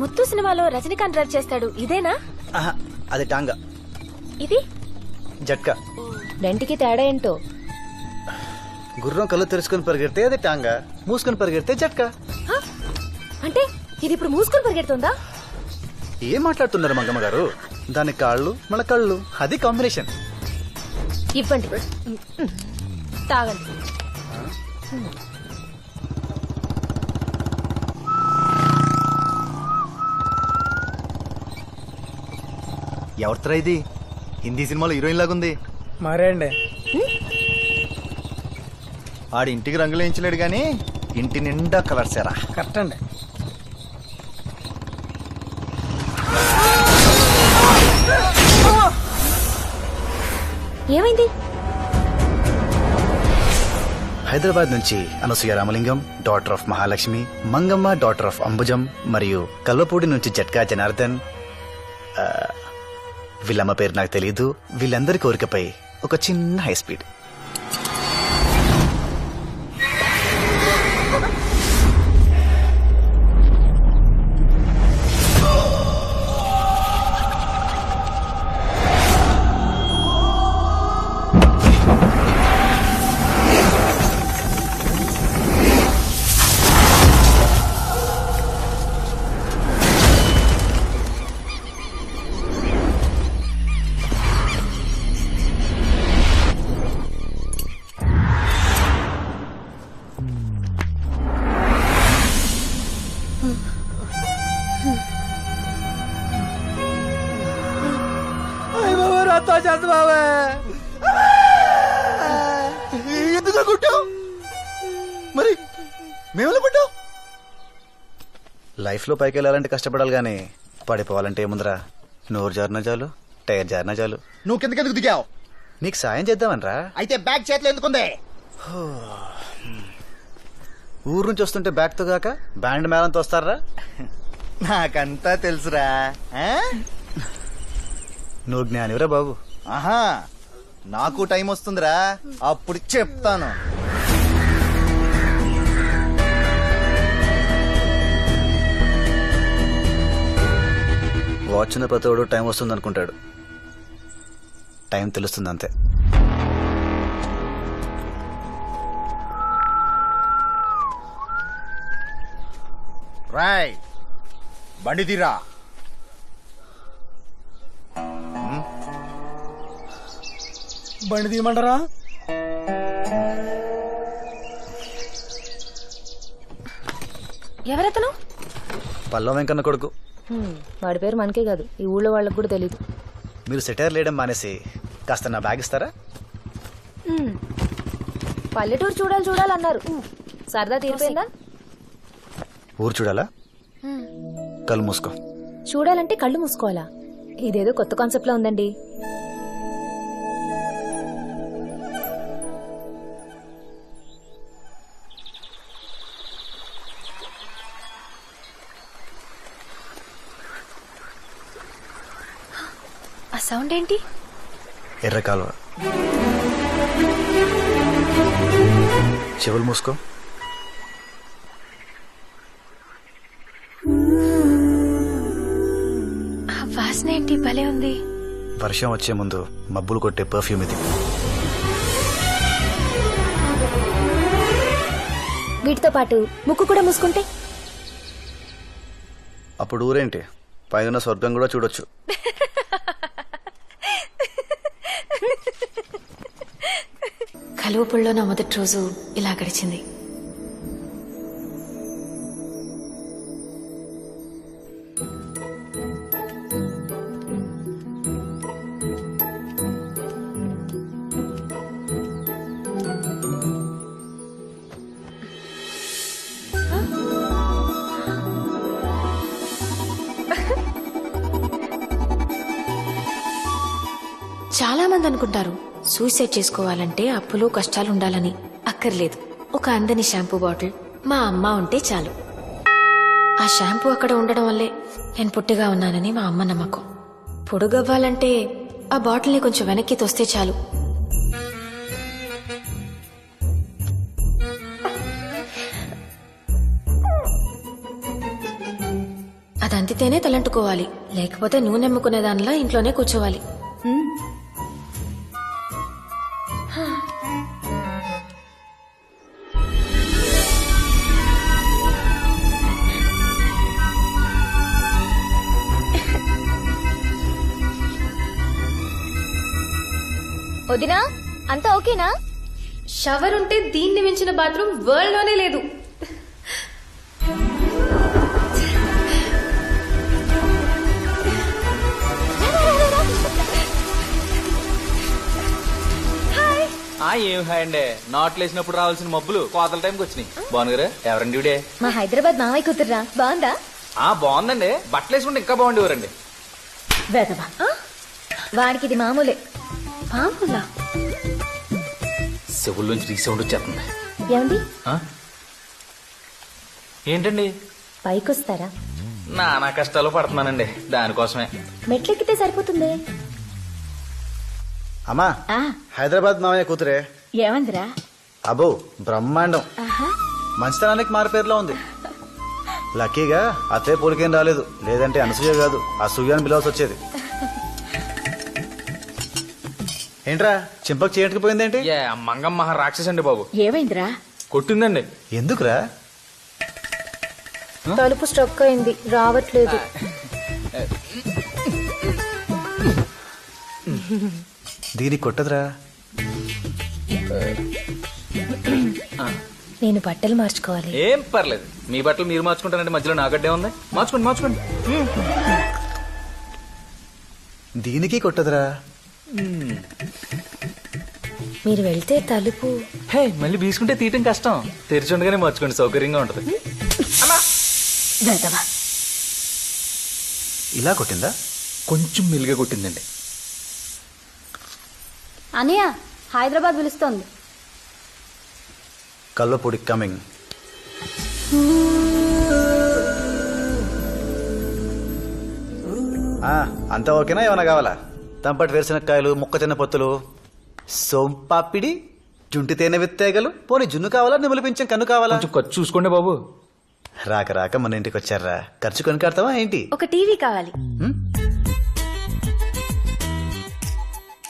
ముత్తు సినిమాలో రజనీకాంత్ డ్రైవ్ చేస్తాడు ఇదేనా? ఆహా, అది టాంగా. ఇది జట్కా. రెంటికి తేడా ఏంటో? గుర్రం కళ్ళు తెరుచుకొని పరిగెడితే అది టాంగా, మూసుకొని పరిగెడితే జట్కా. హ? అంటే ఇది ఇప్పుడు మూసుకొని పరిగెడుతుందా? ఏం మాట్లాడుతున్నారు మంగమ్మ గారు? దాని కాళ్ళు మన కళ్ళు, అది కాంబినేషన్. ఇవ్వండి, తాగండి. ఎవరితరా ఇది? హిందీ సినిమాలో హీరోయిన్ లాగుంది. మరే అండి, ఆడి ఇంటికి రంగులు వేయించలేడు గాని ఇంటి నిండా కలర్సారా. కరెక్ట్ అండి. ఏమైంది? హైదరాబాద్ నుంచి Anasuya Ramalingam daughter of Mahalakshmi, Mangamma daughter of Ambujam, మరియు కల్వపూడి నుంచి జట్కా జనార్దన్. వీళ్ళమ్మ పేరు నాకు తెలీదు. వీళ్ళందరి కోరికపై ఒక చిన్న హై స్పీడ్. ఎందుకు కొట్టావు? మరి మేము కొట్టావు? లైఫ్ లో పైకి వెళ్ళాలంటే కష్టపడాలి గానీ పడిపోవాలంటే ఏముందిరా? నోరు జారినా చాలు, టైర్ జారినా చాలు. నువ్వు కిందకెందుకు దిగావు? నీకు సాయం చేద్దామనరా. అయితే బ్యాగ్ చేతిలో ఎందుకుంది? ఊరు నుంచి వస్తుంటే బ్యాగ్ తో కాక బ్యాండ్ మేళంతో వస్తారా? నాకంతా తెలుసురా. నువ్వు జ్ఞానివరా బాబు. ఆహా, నాకు టైం వస్తుందిరా, అప్పుడు చెప్తాను. వాచ్ ఉన్న ప్రతివాడు టైం వస్తుంది అనుకుంటాడు. టైం తెలుస్తుంది అంతే. రాయ్, బండి తీరా. బండి తీయమంటారా? ఎవరతను? పల్లవ వెంకన్న కొడుకు. వాడి పేరు మనకే కాదు, ఈ ఊళ్ళో వాళ్ళకి కూడా తెలీదు. మీరు సెటైర్ లేయడం మానేసి కాస్త నా బ్యాగ్ ఇస్తారా? పల్లెటూరు చూడాలన్నారు. సరదా తీరిపోయిందా? ఊరు చూడాలా? కళ్ళు మూసుకో. చూడాలంటే కళ్ళు మూసుకోవాలా? ఇదేదో కొత్త కాన్సెప్ట్ లా ఉందండి. ఆ సౌండ్ ఏంటి? ఎర్ర కాలువ. చెవులు మూసుకో. ఆ వాసన ఏంటి? భలే ఉంది. వర్షం వచ్చే ముందు మబ్బులు కొట్టే పర్ఫ్యూమ్ ఇది. వీటితో పాటు ముక్కు కూడా మూసుకుంటే అప్పుడు ఊరేంటి, పైన స్వర్గం కూడా చూడొచ్చు. కలువపుల్లో నా మొదటి రోజు ఇలా గడిచింది. చాలా మంది అనుకుంటారు సూసైడ్ చేసుకోవాలంటే అప్పులు కష్టాలు ఉండాలని. అక్కర్లేదు. ఒక అందని షాంపూ బాటిల్ మా అమ్మ ఉంటే చాలు. ఆ షాంపూ అక్కడ ఉండడం వల్లే నేను పొట్టిగా ఉన్నానని మా అమ్మ నమ్మకం. పొడుగవ్వాలంటే ఆ బాటిల్ని కొంచెం వెనక్కి తోస్తే చాలు. అది అంటితేనే తలంటుకోవాలి, లేకపోతే నూనె అమ్ముకునే దానిలా ఇంట్లోనే కూర్చోవాలి. వదినా అంతా ఓకేనా? షవర్ ఉంటే దీన్ని మించిన బాత్రూమ్ వరల్డ్ లోనే లేదు. ఏం హాయ్ అండి, నాట్లు వేసినప్పుడు రావాల్సిన మబ్బులు కోతల టైంకి వచ్చినాయి. బాగున్నారా? ఎవరండి ఇవిడే? మా హైదరాబాద్ మామయ్య కూతుర్రా. బాగుందా? బాగుందండి, బట్టలు వేసుకుంటే ఇంకా బాగుండేవారండి. వేదవా, వాడికి ఇది మామూలే. మామూలా? చెవుల్లోంచి రీసౌండ్ వచ్చేస్తుంది. ఏమండి ఆ? ఏంటండి? పైకొస్తారా? నానా కష్టాలు పడుతున్నానండి, దానికోసమే. మెట్లెక్కితే సరిపోతుంది. అమ్మా, హైదరాబాద్ మామయ్య కూతురే. ఏమందిరా? అబో బ్రహ్మాండం, మంచితనానికి మారుపేరులో ఉంది. లక్కీగా అత్తే పోలికేం రాలేదు, లేదంటే అనసూయ కాదు అసూయ అని పిలవాల్సి వచ్చేది. ఏంట్రా చింపకు చేయట్టుకుపోయిందేంటి? మంగమ్మ మహా రాక్షస్ అండి బాబు. ఏమైందిరా? కొట్టిందండి. ఎందుకురా? తలుపు స్ట్రక్ అయింది, రావట్లేదు. దీనికి కొట్టదురా. నేను బట్టలు మార్చుకోవాలి. ఏం పర్లేదు, మీ బట్టలు మీరు మార్చుకుంటారంటే మధ్యలో నాగడ్డే ఉంది. మార్చుకోండి మార్చుకోండి. దీనికి కొట్టదురా. మీరు వెళ్తే తలుపు. హే, మళ్ళీ బీసుకుంటే తీయటం కష్టం, తెరిచి ఉండగానే మార్చుకోండి, సౌకర్యంగా ఉంటది. వేదవా, ఇలా కొట్టిందా? కొంచెం మెల్లిగా కొట్టిందండి. అనయ్య హైదరాబాద్ పిలుస్తోంది. కల్వపూడి కమింగ్. అంతా ఓకేనా? ఏమైనా కావాలా? తంపటి వేరుశనక్కాయలు, ముక్క తిన్న పొత్తులు, సోంపాపిడి, జుంటి తేనె విత్తేగలు, పోనీ జున్ను కావాలా, నిములు పింఛం కన్ను కావాలా? కొంచెం ఖర్చు చూసుకోండి బాబు. రాక రాక మన ఇంటికి వచ్చారా, ఖర్చు కొనికాడతావా ఏంటి? ఒక టీవీ కావాలి.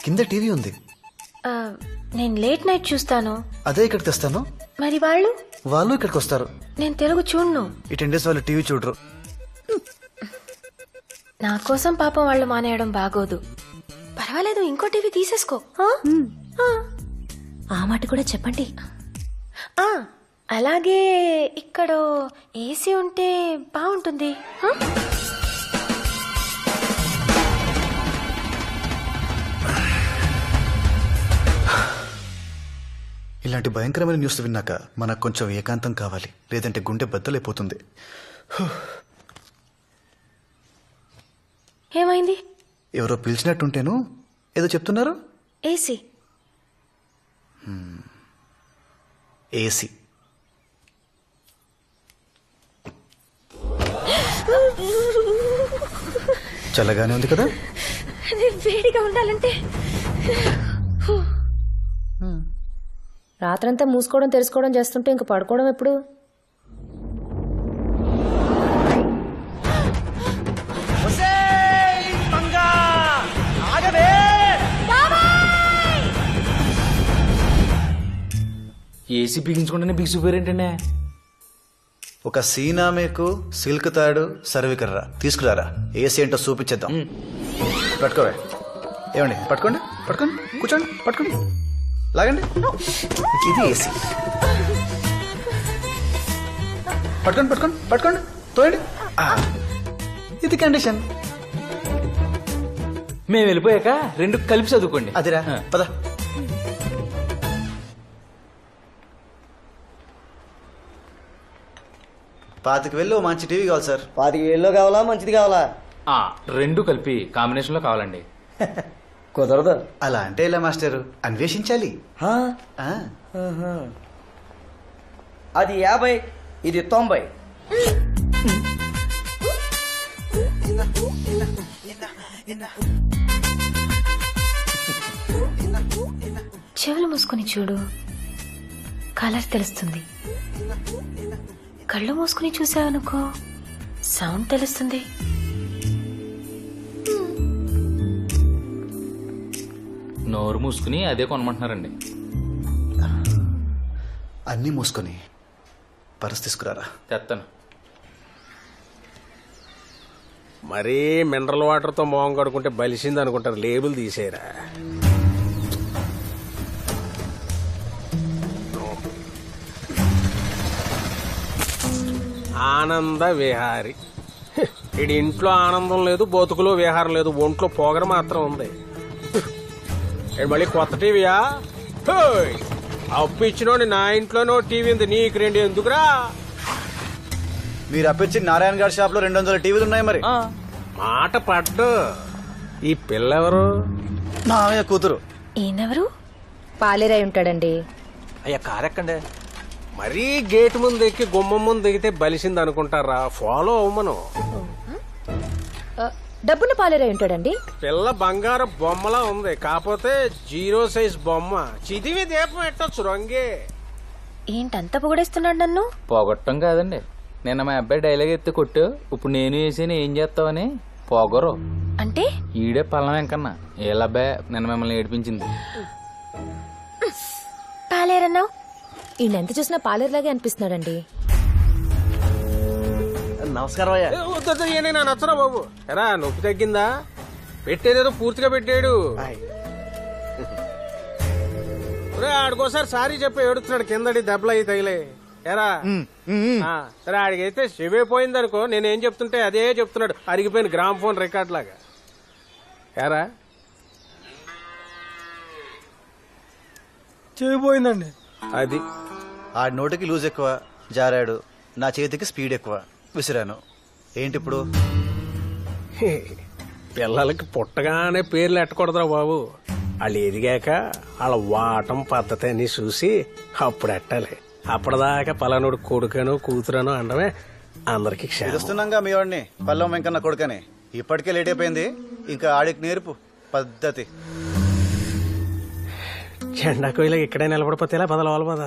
కింద టీవీ ఉంది. నేను లేట్ నైట్ చూస్తాను. అదే ఇక్కడికి తెస్తాను. మరి వాళ్ళు? వాళ్ళు ఇక్కడికి వస్తారు. నేను తెలుగు చూడను. ఈ 10 days వాళ్ళు టీవీ చూడరు. నా కోసం పాపం వాళ్ళు మానేయడం బాగోదు. పర్వాలేదు, ఇంకో టీవీ తీసేసుకో. ఆ మాట కూడా చెప్పండి. అలాగే ఇక్కడ ఏసీ ఉంటే బాగుంటుంది. ఇలాంటి భయంకరమైన న్యూస్ విన్నాక మనకు కొంచెం ఏకాంతం కావాలి, లేదంటే గుండె బద్దలైపోతుంది. ఏమైంది? ఎవరో పిలిచినట్టుంటేను. ఏదో చెప్తున్నారు. ఏసీ. ఏసీ. చల్లగానే ఉంది కదా? వేడిగా ఉండాలంటే రాత్రంతా మూసుకోవడం తెరుచుకోవడం చేస్తుంటే ఇంక పడుకోవడం ఎప్పుడు? ఏసీ బిగించుకుంటేనే బిగిసిపోయారేంటండి? ఒక సీనామేకు, సిల్క్ తాడు, సర్వికర్రా తీసుకురారా, ఏసీ ఏంటో చూపించేద్దాం. పట్టుకోవే. ఏమండి, పట్టుకోండి పట్టుకోండి, కూర్చోండి, పట్టుకోండి, లాగండి. ఇది ఏసీ. పట్టుకోండి పట్టుకోండి పట్టుకోండి, తోయండి. ఇది కండిషన్. మేము వెళ్ళిపోయాక రెండు కలిపి చదువుకోండి. అదిరా, పద. పాతికి వెళ్ళి ఓ మంచి టీవీ కావాలి సార్. 25,000 కావాలా, మంచిది కావాలా? రెండు కలిపి కాంబినేషన్ లో కావాలండి. కుదరదు. అలా అంటే ఇలా మాస్టర్, అన్వేషించాలి. హా? ఆ, అది 50, ఇది 90. చెవులు మూసుకుని చూడు, కలర్ తెలుస్తుంది. కళ్ళు మూసుకుని చూసావనుకో, సౌండ్ తెలుస్తుంది. నోరు మూసుకుని అదే కొనమంటున్నారండి. అన్నీ మూసుకొని పర్స్ తీసుకురారా. తెస్తాను. మరీ మినరల్ వాటర్తో మొహం కడుకుంటే బలిసింది అనుకుంటారు. లేబుల్ తీసేయరా. ఆనంద విహారి. ఇడి ఇంట్లో ఆనందం లేదు, బతుకులో విహారం లేదు, ఒంట్లో పొగర మాత్రం ఉంది. ఈడు మళ్ళీ కొత్త టీవీయా? హోయ్! అప్పు ఇచ్చినోడి నా ఇంట్లోనో టీవీ ఉంది, నీకు 2 ఎందుకురా? మీరు అప్పించి నారాయణ గారి షాప్ లో 200 టీవీలు ఉన్నాయి. మరి మాట పడ్డు. ఈ పిల్లెవరు? మామయ్య కూతురు. ఈయనెవరు? పాలేరై ఉంటాడండి. అయ్యా కారెక్కండి. మరీ గేట్ ముందు ఎక్కి గుమ్మం ముందు ఎక్కితే బలిసింది అనుకుంటారా? ఫాలో అవ్వమను. డబ్బున్న పాలేరై ఉంటాడండి. పిల్ల బంగారు బొమ్మలా ఉంది, కాకపోతే 0 సైజ్ బొమ్మ. చిదివి దీపం ఎట్టొచ్చు రంగే. ఏంటంత పొగడేస్తున్నాడు నన్ను? పోగొట్టం కాదండి, నిన్న మా అబ్బాయి డైలాగ్ ఎత్తి కొట్టు, ఇప్పుడు నేను వేసాను ఏం చేస్తావని పొగరు. అంటే ఈడే పల్లం వెంకన్నా. ఏలబ్బాయి నిన్న మిమ్మల్ని ఏడిపించింది. పాలేరన్నావు. ఈయన ఎంత చూసినా పాలేరులాగే అనిపిస్తున్నాడండి. నమస్కారం అయ్యా. నా నచ్చరా బాబు. ఎరా నొప్పి తగ్గిందా? పెట్టేదేదో పూర్తిగా పెట్టాడు. ఆడికోసారి సారీ చెప్పి ఏడుతున్నాడు, కిందడి దెబ్బలు అయి తగిలే. ఎరా సరే, ఆడికైతే చెవైపోయింది అనుకో, నేనేం చెప్తుంటే అదే చెప్తున్నాడు, అరిగిపోయిన గ్రామ్ ఫోన్ రికార్డ్ లాగా. ఎరా చెవిపోయిందండి. అది ఆ నోటికి లూజ్ ఎక్కువ, జారాడు. నా చేతికి స్పీడ్ ఎక్కువ, విసిరాను. ఏంటి ఇప్పుడు? పిల్లలకి పుట్టగానే పేర్లు ఎట్టకూడదురా బాబు. వాళ్ళు ఎదిగాక వాళ్ళ వాటం పద్ధతి అని చూసి అప్పుడు ఎట్టాలి. అప్పటిదాకా పలానోడు కొడుకనో కూతురనో అనడమే అందరికి క్షేమం. తెలుస్తున్నాగా మీ వాడిని పల్లం వెంకన్న కొడుకని. ఇప్పటికే లేట్ అయిపోయింది, ఇంకా ఆడికి నేర్పు పద్ధతి. జెండా కోయిలా ఇక్కడే నిలబడిపోతే పదలవాలి పద.